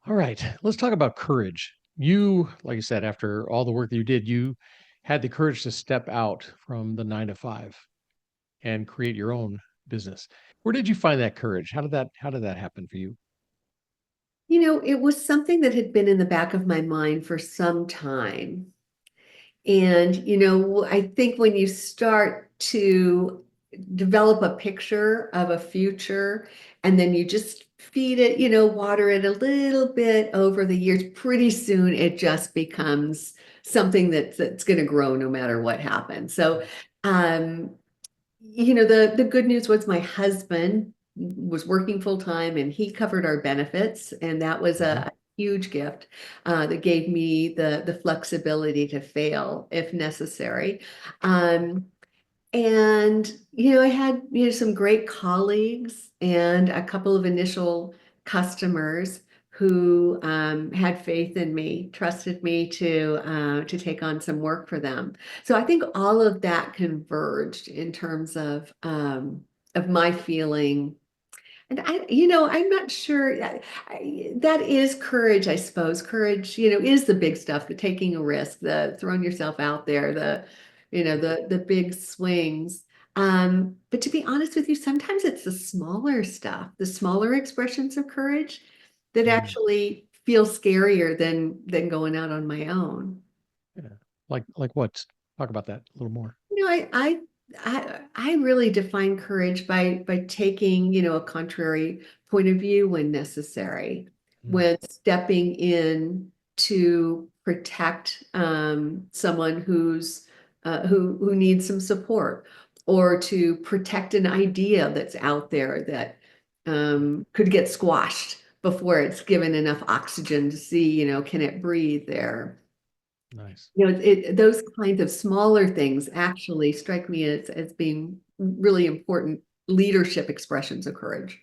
All right, let's talk about courage. You, like you said, after all the work that you did, you had the courage to step out from the 9 to 5 and create your own business. Where did you find that courage? How did that happen for you? It was something that had been in the back of my mind for some time. And, I think when you start to develop a picture of a future and then you just feed it, water it a little bit over the years, pretty soon it just becomes something that's going to grow no matter what happens. So, um, the good news was my husband was working full time and he covered our benefits, and that was Mhm. a huge gift that gave me the flexibility to fail if necessary. Um, and I had some great colleagues and a couple of initial customers who had faith in me, trusted me to take on some work for them. So I think all of that converged in terms of my feeling. And I'm not sure. That is courage, I suppose. Courage, is the big stuff, the taking a risk, the throwing yourself out there, the big swings. But to be honest with you, sometimes it's the smaller stuff, the smaller expressions of courage that Mm, actually feel scarier than going out on my own. yeah. Like what? Talk about that a little more. I really define courage by taking, a contrary point of view when necessary, Mm, when stepping in to protect someone who needs some support, or to protect an idea that's out there that could get squashed before it's given enough oxygen to see, can it breathe there? nice. Those kinds of smaller things actually strike me as being really important leadership expressions of courage.